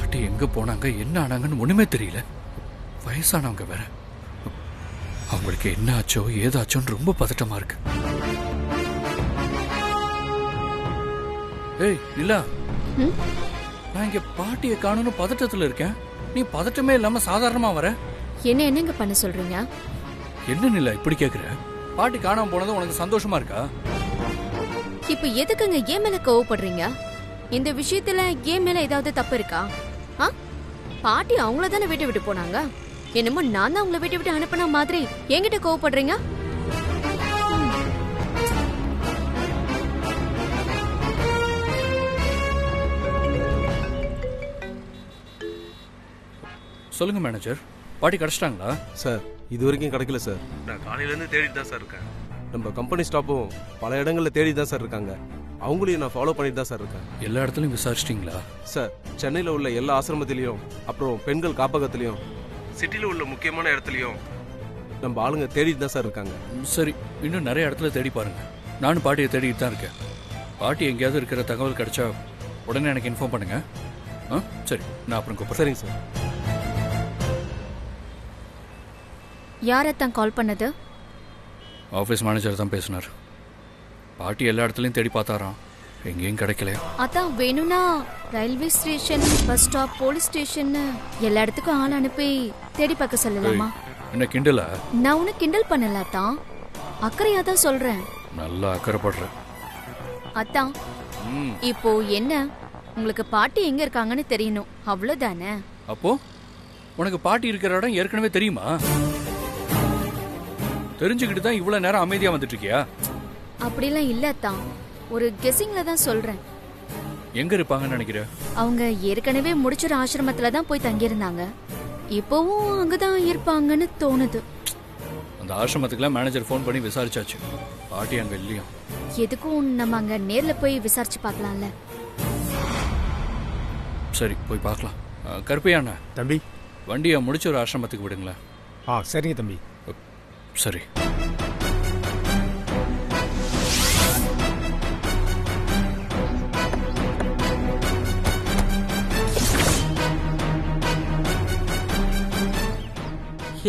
பாட்டி எங்க போனாங்க, என்ன ஆனாங்கன்னு ஒண்ணுமே தெரியல. வயசானவங்க வேற, அவங்களுக்கு என்ன ஆச்சோ ஏதாச்சோன்னு ரொம்ப பதட்டமா இருக்கு. ஏய் நிலா, நான் இங்க பாட்டியை காணும்னு பதட்டத்துல இருக்கேன். நீ பதட்டமே இல்லாம சாதாரணமா வர. என்னங்க பண்ண சொல்றீங்க? என்ன நிலா இப்படி கேக்குற? பாட்டி காணாம போனது உனக்கு சந்தோஷமா இருக்கா? இப்ப எதுக்குங்க ஏன் மேல கோவப்படுறீங்க? இந்த விஷயத்துல ஏன் மேல ஏதாவது தப்பு இருக்கா? பாட்டி அவங்கள தானே வீட்டை விட்டு போனாங்க. என்னமோ நான் தான் அவங்கள வீட்டை விட்டு அனுப்பின மாதிரி என்கிட்ட கோவப்படுறீங்க? சொல்லுங்க மேனேஜர், பாட்டி கிடைச்சிட்டாங்களா? சார் இது வரைக்கும் கிடைக்கல சார். நான் காலையிலேருந்து தேடிட்டு தான் சார் இருக்கேன். நம்ம கம்பெனி ஸ்டாஃபும் பல இடங்களில் தேடி தான் சார் இருக்காங்க. அவங்களையும் நான் ஃபாலோ பண்ணிட்டு தான் சார் இருக்கேன். எல்லா இடத்துலையும் விசாரிச்சிட்டிங்களா? சார் சென்னையில் உள்ள எல்லா ஆசிரமத்திலையும், அப்புறம் பெண்கள் காப்பகத்திலையும், சிட்டியில் உள்ள முக்கியமான இடத்துலையும் நம்ம ஆளுங்க தேடிட்டு தான் சார் இருக்காங்க. சரி, இன்னும் நிறைய இடத்துல தேடி பாருங்க. நானும் பாட்டியை தேடிட்டு தான் இருக்கேன். பாட்டி எங்கேயாவது இருக்கிற தகவல் கிடைச்சா உடனே எனக்கு இன்ஃபார்ம் பண்ணுங்க. சரி, நான் அப்புறம் கூப்பிடுறேன். சரிங்க சார். யாரத்தான் கால் பண்ணது? ஆஃபீஸ் மேனேஜர் தான் பேசினார். பாட்டி எல்லா இடத்துலையும் தேடி பார்த்தாராம், எங்கேயும் கிடைக்கலையா. அதான் வேணும்னா railway station, bus stop, police station எல்லா இடத்துக்கும் ஆள் அனுப்பி தேடி பார்க்க சொல்லலாமா? என்ன கிண்டலா? நான் உனக்கு கிண்டல் பண்ணல அத்தான், அக்கறையா தான் சொல்றேன். நல்லா அக்கறைப்படுற அத்தான். இப்போ என்ன, உங்களுக்கு பாட்டி எங்க இருக்காங்கன்னு தெரியணும், அவ்வளவுதானே? அப்போ உனக்கு பாட்டி இருக்கிற இடம் ஏற்கனவே தெரியுமா? தெரிஞ்சுக்கிட்டு தான் இவ்வளவு நேரம் அமைதியா வந்துட்டு இருக்கியா? அப்படிலாம் இல்ல அத்தான், ஒரு கெஸிங்ல தான் சொல்றேன். எங்க இருப்பாங்கன்னு நினைக்கிற? அவங்க ஏற்கனவே முடிச்சுற ஆசிரமத்துல தான் போய் தங்கியிருந்தாங்க. இப்போவும் அங்கதான் இருப்பாங்கன்னு தோணுது. அந்த ஆசிரமத்துக்குலாம் மேனேஜர் ஃபோன் பண்ணி விசாரிச்சாச்சு, பாட்டி அங்க இல்லையா. எதுக்கும் நம்ம அங்க நேர்ல போய் விசாரிச்சு பார்க்கலாம்ல. சரி, போய் பார்க்கலாம். கருப்பையாண்ணா தம்பி, வண்டியை முடிச்ச ஒரு ஆசிரமத்துக்கு விடுங்களேன். சரிங்க தம்பி. சரி.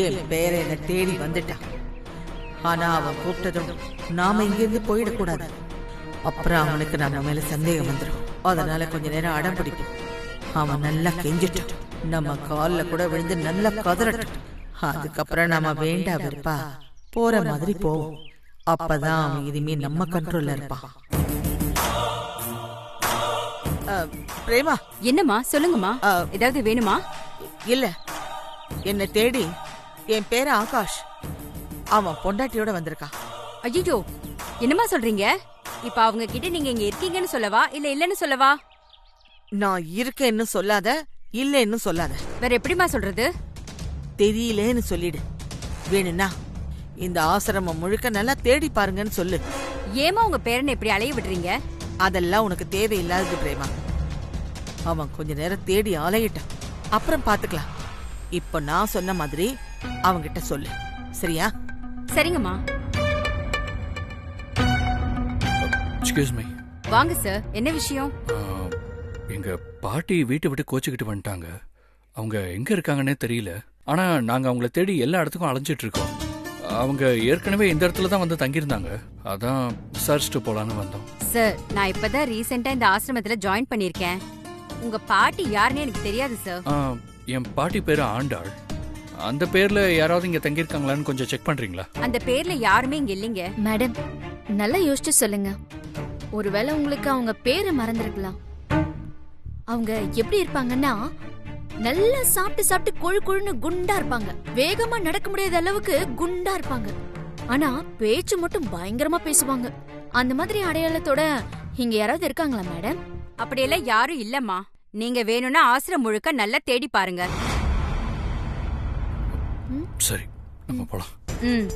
என் பேர என்ன தேடி வந்துட்டான். ஆனா அவன் கூப்பிட்டதும் நாம இங்கிருந்து போயிடக்கூடாது. அப்புறம் அவனுக்கு நம்ம மேல சந்தேகம் வந்துடும். அதனால கொஞ்ச நேரம் அடம் பிடிப்போம். அவன் நல்லா கெஞ்சிட்டான், நம்ம கால்ல கூட விழுந்து நல்லா கதறட்டும். அதுக்கப்புறம் நாம வேண்டா வெறுப்பா போற மாதிரி போவோம். அப்பதான் அவன் இனிமே நம்ம கண்ட்ரோல்ல இருப்பான். பிரேமா. என்னம்மா? சொல்லுங்கம்மா. ஏதாவது வேணுமா? இல்ல, என்ன தேடி என் பேர ஆகாஷ், அவன் பொண்டாட்டியோட வந்திருக்கான். ஐயோ, என்னம்மா சொல்றீங்க? இப்ப அவங்க கிட்ட நீங்க இங்க இருக்கீங்கன்னு சொல்லவா, இல்ல இல்லன்னு சொல்லவா? நான் இருக்கேன்னு சொல்லாத, இல்லன்னு சொல்லாத. வேற எப்படிமா சொல்றது? தெரியலேன்னு சொல்லிடு. வேணும்னா இந்த ஆசிரமம் முழுக்க நல்லா தேடி பாருங்கன்னு சொல்லு. ஏமா உங்க பேரனை இப்படி அலைய விடுறீங்க? அதெல்லாம் உனக்கு தேவையில்லாதது பிரேமா. அவன் கொஞ்ச நேரம் தேடி அலையிட்டான், அப்புறம் பாத்துக்கலாம். இப்ப நான் சொன்ன மாதிரி அவங்கிட்ட சொல்லு, சரியா? சரிங்கம்மா. Excuse me. வாங்க சார், என்ன விஷயம்? எங்க பாட்டி வீட்டை விட்டு கோச்சிக்கிட்டு வந்துட்டாங்க. அவங்க எங்க இருக்காங்கன்னே தெரியல. ஆனா நாங்க அவங்கள தேடி எல்லா இடத்துக்கும் அலைஞ்சிட்டு இருக்கோம். அவங்க ஏற்கனவே இந்த இடத்துல தான் வந்து தங்கியிருந்தாங்க. அதான் விசாரிச்சுட்டு போலான்னு வந்தோம். சார், நான் இப்பதான் ரீசெண்டா இந்த ஆசிரமத்துல ஜாயின் பண்ணிருக்கேன். உங்க பாட்டி யாருன்னு எனக்கு தெரியாது சார். என் பாட்டி பேரு ஆண்டாள். அந்த பேர்ல யாராவது இங்க தங்கியிருக்காங்களான்னு கொஞ்சம் செக் பண்றீங்களா? அந்த பேர்ல யாருமே இங்க இல்லைங்க. மேடம், நல்லா யோசிச்சு சொல்லுங்க. ஒருவேளை உங்களுக்கு அவங்க பேரை மறந்துருக்கலாம். அவங்க எப்படி இருப்பாங்கன்னா, நல்லா சாப்பிட்டு சாப்பிட்டு கொழு கொழுன்னு குண்டா இருப்பாங்க. வேகமா நடக்க முடியாத அளவுக்கு குண்டா இருப்பாங்க. ஆனா பேச்சு மட்டும் பயங்கரமா பேசுவாங்க. அந்த மாதிரி அடையாளத்தோட இங்க யாராவது இருக்காங்களா மேடம்? அப்படியெல்லாம் யாரும் இல்லம்மா. நீங்க வேணும்னா ஆசிரம் முழுக்க நல்லா தேடி பாருங்க. சரி, நம்ம போலாம்.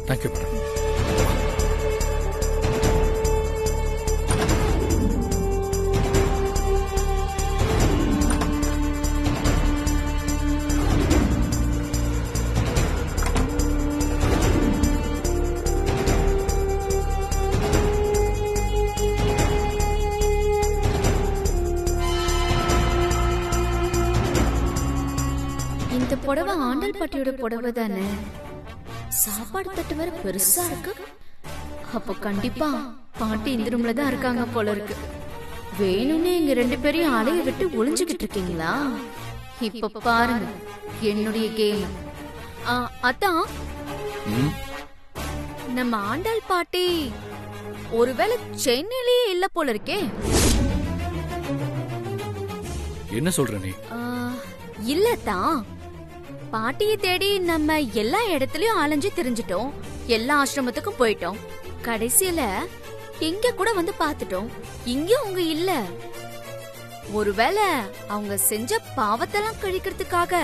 Thank you madam. புடவை ஆண்டல் பாட்டியோட புடவை தானே? சாப்பாடு தட்டு வேற பெருசா இருக்கு. அப்போ கண்டிப்பா பாட்டி இந்த ரூம்ல தான் இருக்காங்க போல இருக்கு. வேணும்னே எங்க 2 பேரையும் அலைய விட்டு ஒளிஞ்சுக்கிட்டு இருக்கீங்களா? இப்ப பாருங்க என்னுடைய கேம். அதான் ம், நம்ம ஆண்டாள் பாட்டி ஒருவேளை சென்னையிலேயே இல்ல போல இருக்கே. என்ன சொல்ற நீ? இல்லதான், பாட்டியை தேடி நம்ம எல்லா இடத்துலயும் அலைஞ்சு திரிஞ்சிட்டோம், எல்லா ஆசிரமத்துக்கும் போயிட்டோம், கடைசியில இங்க கூட வந்து பாத்துட்டோம், இங்கயும் அவங்க இல்ல. ஒருவேளை அவங்க செஞ்ச பாவத்தெல்லாம் கழிக்கிறதுக்காக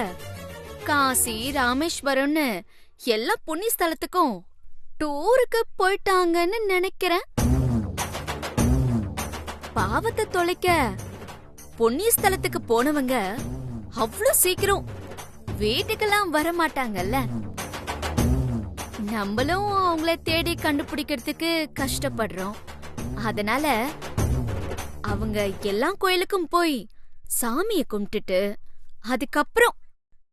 காசி ராமேஸ்வரம்னு எல்லா புண்ணிய ஸ்தலத்துக்கும் டூருக்கு போயிட்டாங்கன்னு நினைக்கிறேன். பாவத்தை தொலைக்க புண்ணிய ஸ்தலத்துக்கு போனவங்க அவ்வளவு சீக்கிரம் வீட்டுக்கெல்லாம் வர மாட்டாங்கல்ல. நம்மளும் அவங்கள தேடி கண்டுபிடிக்கிறதுக்கு கஷ்டப்படுறோம். அதனால அவங்க எல்லா கோயிலுக்கும் போய் சாமிய கும்பிட்டுட்டு அதுக்கப்புறம்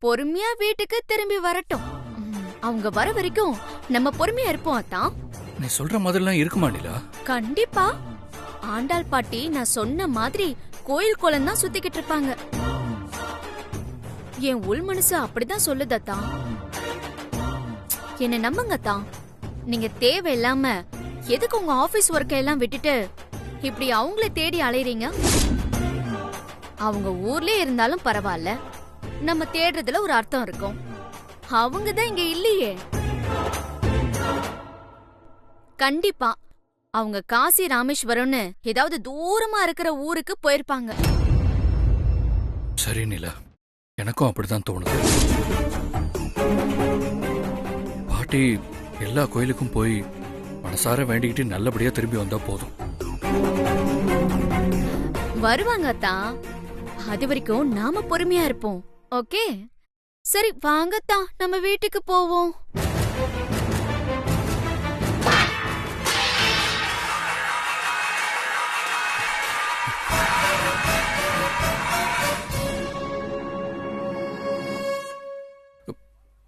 பொறுமையா வீட்டுக்கு திரும்பி வரட்டும். அவங்க வர வரைக்கும் நம்ம பொறுமையா இருப்போம். அதான் நீ சொல்ற மாதிரிலாம் இருக்குமா நிலா? கண்டிப்பா. ஆண்டாள் பாட்டி நான் சொன்ன மாதிரி கோயில் கோலம் தான் சுத்திக்கிட்டு இருப்பாங்க. என் உள் மனசு அப்படிதான் சொல்லுதான். என்ன நம்புங்க தான். நீங்க தேவையில்லாம எதுக்கு உங்க ஆபீஸ் ஒர்க்கை எல்லாம் விட்டுட்டு இப்படி அவங்கள தேடி அலையறீங்க? அவங்க ஊர்லயே இருந்தாலும் பரவாயில்ல, நம்ம தேடுறதுல ஒரு அர்த்தம் இருக்கும். அவங்க தான் இங்க இல்லையே. கண்டிப்பா அவங்க காசி ராமேஸ்வரம்னு ஏதாவது தூரமா இருக்கிற ஊருக்கு போயிருப்பாங்க. சரி நிலா, எனக்கும் அப்படிதான் தோணுது. பாட்டி எல்லா கோயிலுக்கும் போய் மனசார வேண்டிக்கிட்டு நல்லபடியா திரும்பி வந்தா போதும். வருவாங்க தான். அது வரைக்கும் நாம பொறுமையா இருப்போம். ஓகே, சரி வாங்கத்தான் நம்ம வீட்டுக்கு போவோம்.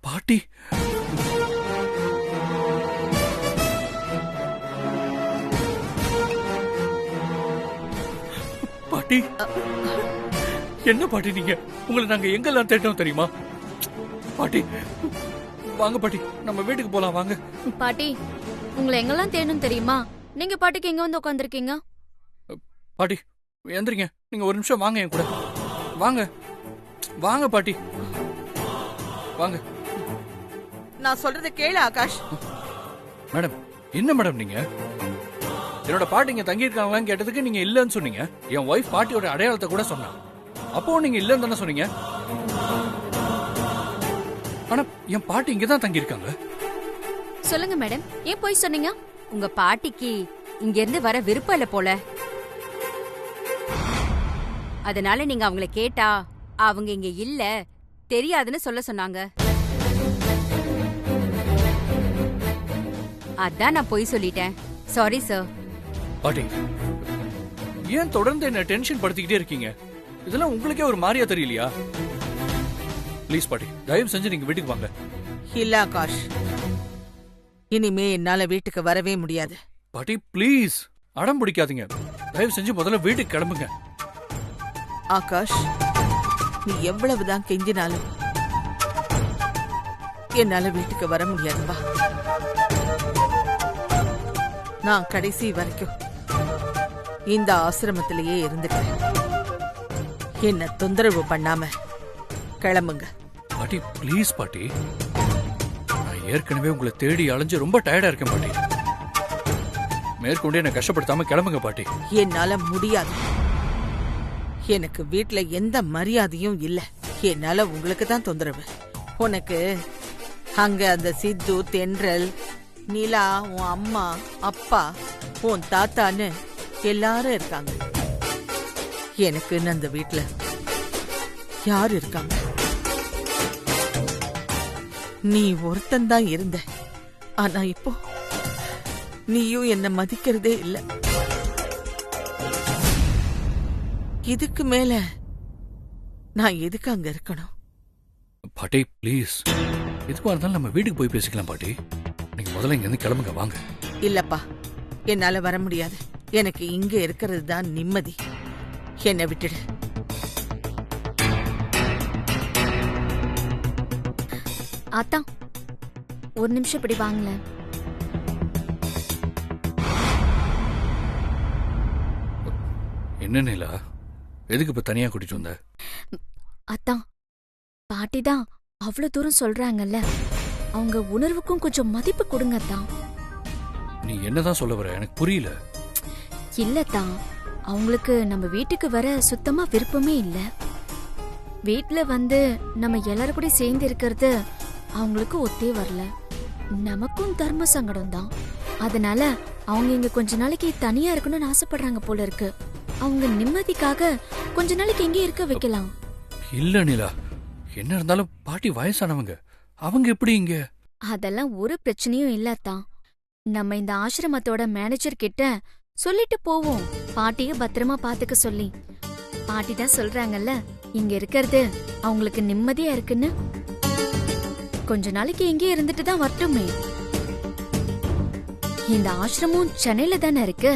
பாட்டி பாட்டி என்ன பாட்டி நீங்க? உங்களை நாங்க எங்கெல்லாம் தேட்டோம் தெரியுமா? பாட்டி வாங்க பாட்டி, நம்ம வீட்டுக்கு போலாம் வாங்க. பாட்டி உங்களை எங்கெல்லாம் தேடணும் தெரியுமா? நீங்க பாட்டுக்கு எங்க வந்து உட்காந்துருக்கீங்க? பாட்டி எந்திரிங்க, நீங்க ஒரு நிமிஷம் வாங்க என் கூட. வாங்க வாங்க பாட்டி வாங்க. நான் சொல்றத கேளு ஆகாஷ். மேடம் என்ன மேடம் நீங்க? என்னோட பாட்டி இங்க தங்கி இருக்காங்களான்னு கேட்டதுக்கு நீங்க இல்லன்னு சொன்னீங்க. என் ஒய்ஃப் பாட்டியோட அடையாளத்தை கூட சொன்னா. அப்போ நீங்க இல்லன்னு தானே சொன்னீங்க. ஆனா என் பாட்டி இங்கதான் தங்கி இருக்காங்க. சொல்லுங்க மேடம், ஏன் போய் சொன்னீங்க? உங்க பாட்டிக்கு இங்க இருந்து வர விருப்பம் இல்ல போல. அதனால நீங்க அவங்கள கேட்டா அவங்க இங்க இல்ல, தெரியாதுன்னு சொல்ல சொன்னாங்க. அதான் நான் போய் சொல்லிட்டேன். Sorry sir. பாட்டி ஏன் தொடர்ந்து என்ன டென்ஷன் படுத்திக்கிட்டே இருக்கீங்க? இதெல்லாம் உங்களுக்கே ஒரு மாதிரியா தெரியலையா? ப்ளீஸ் பாட்டி, தயவு செஞ்சு நீங்க வீட்டுக்கு வாங்க. இல்ல ஆகாஷ், இனிமே என்னால வீட்டுக்கு வரவே முடியாது. பாட்டி ப்ளீஸ் அடம் பிடிக்காதீங்க. தயவு செஞ்சு முதல்ல வீட்டுக்கு கிளம்புங்க. ஆகாஷ், நீ எவ்வளவுதான் கெஞ்சினாலும் என்னால வீட்டுக்கு வர முடியாதுப்பா. நான் கடைசி வரைக்கும் இந்த ஆசிரமத்திலேயே இருந்துக்கிறேன். என்ன தொந்தரவு பண்ணாம கிளம்புங்க. பாட்டி ப்ளீஸ் பாட்டி, நான் ஏற்கனவே உங்களை தேடி அலைஞ்சு ரொம்ப டயர்டா இருக்கேன் பாட்டி. மேற்கொண்டு என்ன கஷ்டப்படுத்தாம கிளம்புங்க பாட்டி. என்னால முடியாது. எனக்கு வீட்ல எந்த மரியாதையும் இல்ல. என்னால உங்களுக்கு தான் தொந்தரவு. உனக்கு அங்க அந்த சித்து, தென்றல், நிலா, உன் அம்மா, அப்பா, உன் தாத்தான்னு எல்லாரும் இருக்காங்க. எனக்குன்னு அந்த வீட்ல யார் இருக்காங்க? நீ ஒருத்தன்தான் இருந்த. ஆனா இப்போ நீயும் என்ன மதிக்கிறதே இல்ல. இதுக்கு மேல நான் எதுக்கு அங்க இருக்கணும்? பாட்டி ப்ளீஸ், எதுவாக இருந்தாலும் நம்ம வீட்டுக்கு போய் பேசிக்கலாம் பாட்டி. நீங்க முதல்ல இங்க இருந்து கிளம்புங்க, வாங்க. இல்லப்பா, என்னால வர முடியாது. எனக்கு இங்க இருக்கிறது தான் நிம்மதி. என்னை விட்டுடு. ஆத்தா, ஒரு நிமிஷம் இப்படி வாங்களேன். என்ன நிலா, எதுக்கு இப்ப தனியா கூட்டிட்டு வந்த? அத்தா, பாட்டி தான் அவ்வளவு தூரம் சொல்றாங்கல்ல, அவங்க உணர்வுக்கும் கொஞ்சம் மதிப்பு கொடுங்க அத்தா. நீ என்னதான் சொல்ல வர, எனக்கு புரியல. இல்லத்தா, அவங்களுக்கு நம்ம வீட்டுக்கு வர சுத்தமா விருப்பமே இல்ல. வீட்ல வந்து நம்ம எல்லாரும் கூட சேர்ந்து இருக்கிறது அவங்களுக்கு ஒத்தே வரல. நமக்கும் தர்ம சங்கடம் தான். அதனால அவங்க இங்க கொஞ்ச நாளைக்கு தனியா இருக்கணும்னு ஆசைப்படுறாங்க போல இருக்கு. அவங்க நிம்மதிக்காக கொஞ்ச நாளைக்கு எங்கே இருக்க வைக்கலாம். இல்ல நிலா, என்ன இருந்தாலும் பாட்டி வயசானவங்க, அவங்க எப்படி இங்க? அதெல்லாம் ஒரு பிரச்சனையும் இல்லத்தான். நம்ம இந்த ஆசிரமத்தோட மேனேஜர் கிட்ட சொல்லிட்டு போவோம், பாட்டிய பத்திரமா பாத்துக்க சொல்லி. பாட்டி தான் சொல்றாங்கல்ல, இங்க இருக்கிறது அவங்களுக்கு நிம்மதியா இருக்குன்னு. கொஞ்ச நாளைக்கு இங்கே இருந்துட்டு தான் வரட்டுமே. இந்த ஆசிரமம் சென்னையில தானே இருக்கு.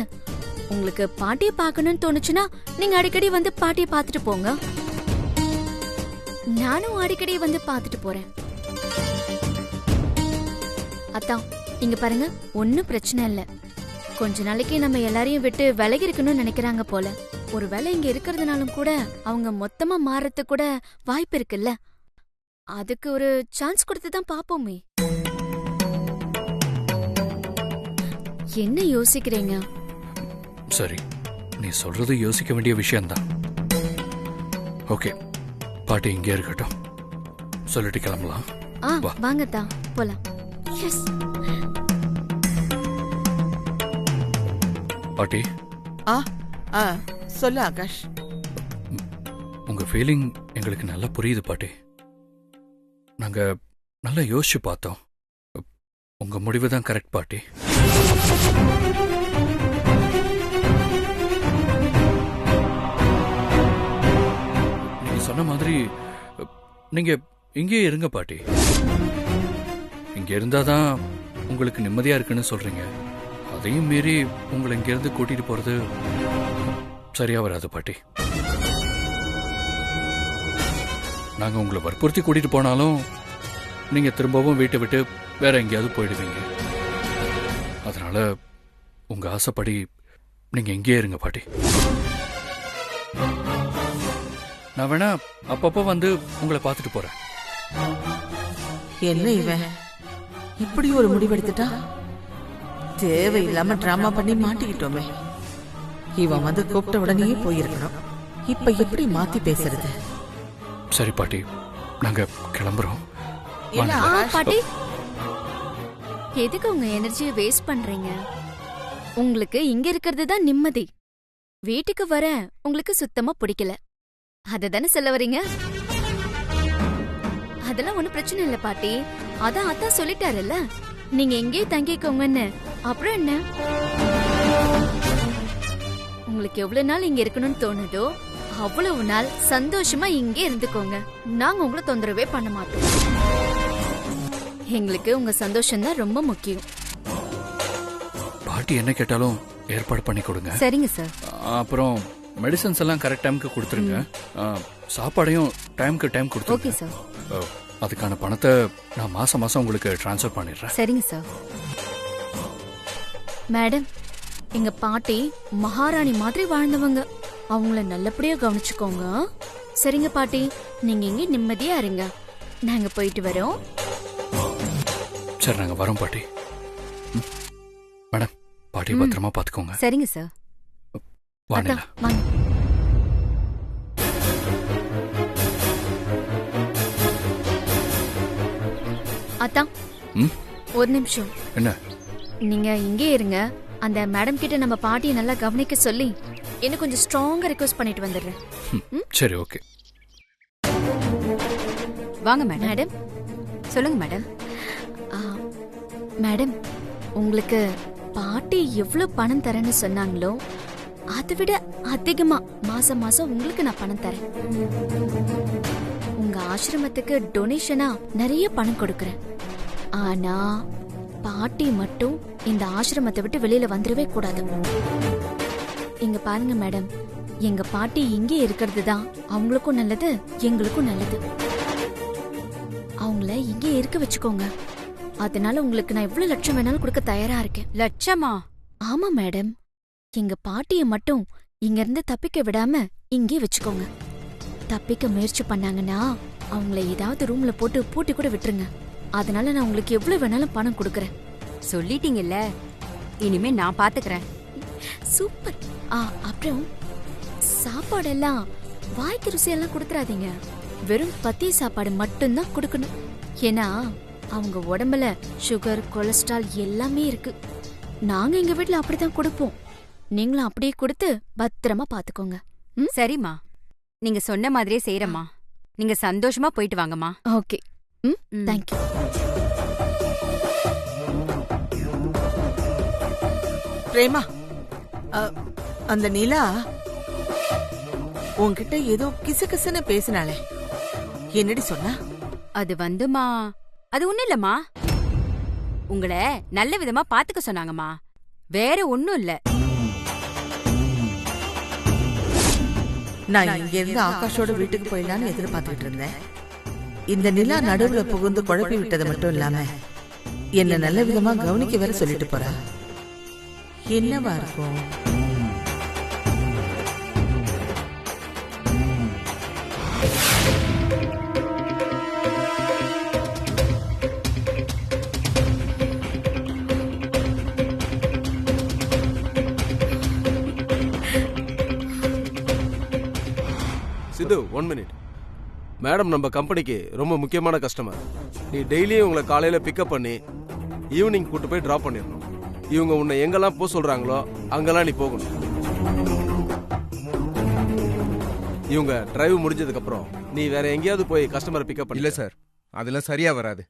உங்களுக்கு பாட்டிய பாக்கணும்னு தோணுச்சுன்னா நீங்க அடிக்கடி வந்து பாட்டிய பாத்துட்டு போங்க. நானும் அடிக்கடி வந்து பாத்துட்டு போறேன். அத்தா, இங்க பாருங்க, ஒன்னும் பிரச்சனை இல்ல. கொஞ்ச நாளைக்கு நம்ம எல்லாரையும் விட்டு விலகி இருக்கணும்னு நினைக்கிறாங்க போல. ஒருவேளை இங்க இருக்கிறதுனாலும் கூட அவங்க மொத்தமா மாறதுக்கு கூட வாய்ப்பு இருக்குல்ல. அதுக்கு ஒரு சான்ஸ் கொடுத்து தான் பாப்போமே. என்ன யோசிக்கிறீங்க? சரி, நீ சொல்றது யோசிக்க வேண்டிய விஷயம்தான். ஓகே, பாட்டி இங்கே இருக்கட்டும், சொல்லிட்டு கிளம்பலாம். வா. வாங்கத்தா, போலாம். எஸ் பாட்டி. சொல்லு ஆகாஷ். உங்க ஃபீலிங் எங்களுக்கு நல்லா புரியுது பாட்டி. நாங்க நல்லா யோசிச்சு பார்த்தோம். உங்க முடிவு தான் கரெக்ட் பாட்டி. நீங்க சொன்ன மாதிரி நீங்க இங்கே இருங்க பாட்டி. இங்க இருந்தாதான் உங்களுக்கு நிம்மதியா இருக்குன்னு சொல்றீங்க. அதையும் மீறி உங்களை இங்கிருந்து கூட்டிட்டு போறது சரியா வராது பாட்டி. நாங்க உங்களை வற்புறுத்தி கூட்டிட்டு போனாலும் நீங்க திரும்பவும் வீட்டை விட்டு வேற எங்கேயாவது போயிடுவீங்க. அதனால உங்க ஆசைப்படி நீங்க எங்கேயே இருங்க பாட்டி. நான் வேணா அப்பப்போ வந்து உங்களை பார்த்துட்டு போறேன். என்ன இவன் இப்படி ஒரு முடிவெடுத்துட்டா? தேவையில்லாம டிராமா பண்ணி மாட்டிக்கிட்டோமே. இவன் வந்து கூப்பிட்ட உடனே போயிருக்கணும். இப்ப எப்படி மாத்தி பேசுறது? சரி பாட்டி, நாங்க கிளம்புறோம். பாட்டி, எதுக்கு உங்க எனர்ஜியை வேஸ்ட் பண்றீங்க? உங்களுக்கு இங்க இருக்கிறது தான் நிம்மதி. வீட்டுக்கு வர உங்களுக்கு சுத்தமா பிடிக்கல, அததானே சொல்ல வரீங்க? அதெல்லாம் ஒண்ணும் பிரச்சனை இல்ல பாட்டி. அதான் அத்தா சொல்லிட்டாருல்ல, நீங்க எங்கே தங்கிக்கோங்கன்னு. அப்புறம் என்ன, உங்களுக்கு எவ்வளவு நாள் இங்க இருக்கணும்னு தோணுதோ அவ்வளவு நாள் சந்தோஷமா இங்கே இருந்துக்கோங்க. நாங்க உங்களை தொந்தரவே பண்ண மாட்டோம். எங்களுக்கு உங்க சந்தோஷம் தான் ரொம்ப முக்கியம். பாட்டி என்ன கேட்டாலும் ஏற்பாடு பண்ணி கொடுங்க. சரிங்க சார். அப்புறம் மெடிசன்ஸ் எல்லாம் கரெக்ட் டைமுக்கு கொடுத்துருங்க. சாப்பாடையும் டைமுக்கு டைம் கொடுத்துருங்க. Okay sir. அதுக்கான பணத்தை நான் மாசம் மாசம் உங்களுக்கு டிரான்ஸ்ஃபர் பண்ணிடுறேன். சரிங்க சார். மேடம், எங்க பாட்டி மகாராணி மாதிரி வாழ்ந்தவங்க. அவங்கள நல்லபடியா கவனிச்சுக்கோங்க. சரிங்க பாட்டி, நீங்க இங்க நிம்மதியா இருங்க. நாங்க போயிட்டு வரோம். சரி, நாங்க வரோம் பாட்டி. மேடம், பாட்டி பத்திரமா பாத்துக்கோங்க. சரிங்க சார். வாங்க. அத்தா, ஒரு நிமிஷம். என்ன? நீங்க இங்கே இருங்க. அந்த மேடம் கிட்ட நம்ம பாட்டியை நல்லா கவனிக்க சொல்லி என்ன கொஞ்சம் ஸ்ட்ராங்கா ரிக்வெஸ்ட் பண்ணிட்டு வந்துடுறேன். சரி, ஓகே. வாங்க மேடம். மேடம், சொல்லுங்க மேடம். மேடம், உங்களுக்கு பாட்டி எவ்வளவு பணம் தரேன்னு சொன்னாங்களோ அதை விட அதிகமா மாசம் மாசம் உங்களுக்கு நான் பணம் தரேன். உங்க ஆசிரமத்துக்கு டொனேஷனா நிறைய பணம் கொடுக்கறேன். ஆனா பாட்டி மட்டும் இந்த ஆசிரமத்தை விட்டு வெளியில வந்துடவே கூடாது. இங்க பாருங்க மேடம், எங்க பாட்டி இங்கே இருக்கிறது தான் அவங்களுக்கும் நல்லது, எங்களுக்கும் நல்லது. அவங்கள இங்கே இருக்க வச்சுக்கோங்க. அதனால உங்களுக்கு நான் எவ்வளவு லட்சம் வேணாலும் கொடுக்க தயாரா இருக்கேன். லட்சமா? ஆமா மேடம், எங்க பாட்டிய மட்டும் இங்க இருந்து தப்பிக்க விடாம இங்கே வச்சுக்கோங்க. தப்பிக்க முயற்சி பண்ணாங்கன்னா அவங்கள ஏதாவது ரூம்ல போட்டு பூட்டி கூட விட்டுருங்க. அதனால நான் உங்களுக்கு எவ்வளவு வேணாலும் பணம் கொடுக்கறேன். சொல்லிட்டீங்கல்ல, இனிமே நான் பாத்துக்கிறேன். சூப்பர். அப்புறம் சாப்பாடெல்லாம் வாய்க்கு ருசியெல்லாம் கொடுத்துறாதீங்க. வெறும் பத்திய சாப்பாடு மட்டும்தான் கொடுக்கணும். ஏன்னா அவங்க உடம்புல சுகர், கொலஸ்ட்ரால் எல்லாமே இருக்கு. நாங்க எங்க வீட்ல அப்படிதான் கொடுப்போம். நீங்களும் அப்படியே கொடுத்து பத்திரமா பாத்துக்கோங்க. சரிம்மா, நீங்க சொன்ன மாதிரியே செய்யறம்மா. நீங்க சந்தோஷமா போயிட்டு வாங்கம்மா. ஓகே. தேங்க்யூ. பிரேமா, அந்த நிலா உன்கிட்ட ஏதோ கிசுகிசுன்னு பேசினாளே, என்னடி சொன்னா? அது வந்துமா, அது ஒண்ணும் இல்லம்மா. உங்களை நல்ல விதமா பாத்துக்க சொன்னாங்கம்மா, வேற ஒண்ணும் இல்ல. நான் இங்க இருந்து ஆகாஷோட வீட்டுக்கு போயிடலான்னு எதிர்பார்த்துட்டு இருந்தேன். இந்த நிலா நடுவுல புகுந்து குழப்பி விட்டது மட்டும் இல்லாம என்ன நல்ல விதமா கவனிக்க வேற சொல்லிட்டு போறா. என்னவா இருக்கும்? சித்து, 1 மினிட். மேடம் நம்ம கம்பெனிக்கு ரொம்ப முக்கியமான கஸ்டமர். நீ டெய்லியும் உங்களை காலையில் பிக்கப் பண்ணி ஈவினிங் கூட்டு போய் ட்ராப் பண்ணிடணும். இவங்க உன்னை எங்கெல்லாம் போக சொல்கிறாங்களோ அங்கெல்லாம் நீ போகணும். இவங்க டிரைவ் முடிஞ்சதுக்கப்புறம் நீ வேற எங்கேயாவது போய் கஸ்டமரை பிக்கப் பண்ணி. இல்லை சார், அதெல்லாம் சரியா வராது.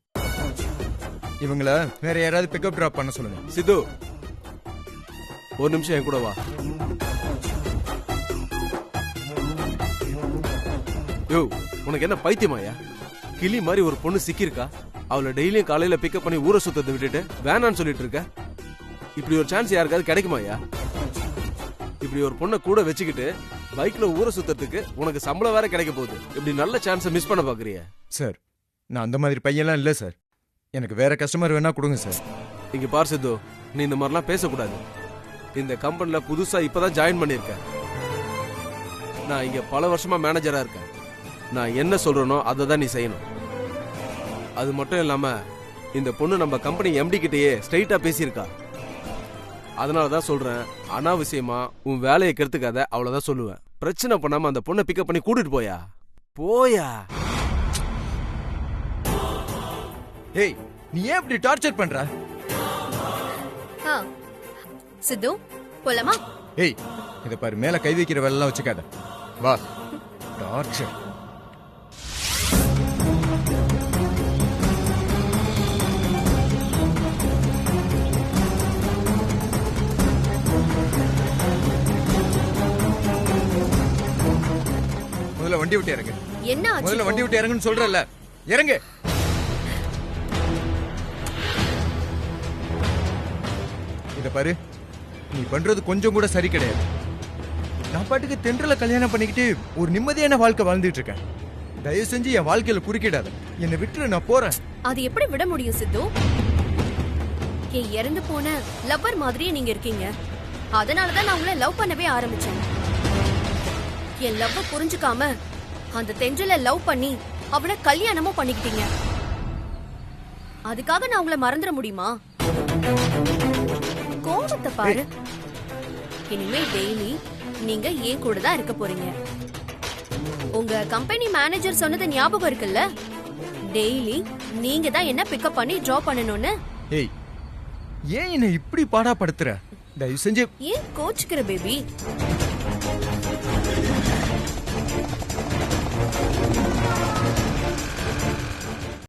இவங்கள வேற யாராவது பிக்கப் ட்ராப் பண்ண சொல்லுங்க. சித்து, ஒரு நிமிஷம் என் கூட வா. யோ, உனக்கு என்ன பைத்தியமாயா? கிளி மாதிரி ஒரு பொண்ணு சிக்கிருக்கா. அவளை டெய்லியும் காலையில பிக்கப் பண்ணி ஊரை சுத்தத்தை விட்டுட்டு வேணான்னு சொல்லிட்டு இருக்க. இப்படி ஒரு சான்ஸ் யாருக்காவது கிடைக்குமாயா? இப்படி ஒரு பொண்ணை கூட வச்சுக்கிட்டு பைக்ல ஊரை சுத்தத்துக்கு உனக்கு சம்பளம் வேற கிடைக்க போகுது. இப்படி நல்ல சான்ஸை மிஸ் பண்ண பாக்குறிய? சார், நான் அந்த மாதிரி பையன்லாம் இல்லை சார். எனக்கு வேற கஸ்டமர் வேணா கொடுங்க சார். இங்க பார் சித்து, நீ இந்த மாதிரிலாம் பேசக்கூடாது. இந்த கம்பெனில புதுசா இப்பதான் ஜாயின் பண்ணிருக்கேன். நான் இங்க பல வருஷமா மேனேஜரா இருக்கேன். நான் என்ன சொல்றேனோ அதை தான் நீ செய்யணும். அது மட்டும் இல்லாம இந்த பொண்ணு நம்ம கம்பெனி எம்டி கிட்டேயே ஸ்ட்ரைட்டா பேசியிருக்கா. அதனாலதான் சொல்றேன், அனாவசியமா உன் வேலையை கெடுத்துக்காத, அவ்வளவுதான் சொல்லுவேன். பிரச்சனை பண்ணாம அந்த பொண்ணை பிக்கப் பண்ணி கூட்டிட்டு போயா. ஏய், நீ ஏன் இப்படி டார்ச்சர் பண்ற? சித்து, போலாமா? ஏய், இத பாரு, மேல கை வைக்கிற வேலை எல்லாம் வச்சுக்காத. வா. டார்ச்சர். முதல்ல வண்டி விட்டு இறங்கு. என்ன ஆச்சு? முதல்ல வண்டி விட்டு இறங்குன்னு சொல்றல, இறங்கு. இத பாரு, நீ பண்றது கொஞ்சம் கூட சரி கிடையாது. நான் பாட்டுக்கு தென்றல கல்யாணம் பண்ணிக்கிட்டு ஒரு நிம்மதியான வாழ்க்கை வாழ்ந்துட்டு இருக்கேன். தயவு செஞ்சு என் வாழ்க்கையில குறுக்கிடாத. என்னை விட்டு நான் போறேன். அது எப்படி விட முடியும் சித்து? என் இறந்து போன லவ்வர் மாதிரியே நீங்க இருக்கீங்க. அதனாலதான் நான் உங்களை லவ் பண்ணவே ஆரம்பிச்சேன். என் லவ்வ புரிஞ்சுக்காம அந்த தென்றல லவ் பண்ணி அவளை கல்யாணமும் பண்ணிக்கிட்டீங்க. அதுக்காக நான் உங்களை மறந்துட முடியுமா? கோபத்தை பாரு. இனிமே டெய்லி நீங்க ஏன் கூட தான் இருக்க போறீங்க. உங்க கம்பெனி மேனேஜர் சொன்னது ஞாபகம் இருக்குல்ல? டெய்லி நீங்க தான் என்ன பிக்கப் பண்ணி டிராப் பண்ணணும்னு. ஏய், ஏன் என்ன இப்படி பாடாப்படுத்துற? தயவு செஞ்சு. ஏன் கோச்சுக்கிற பேபி?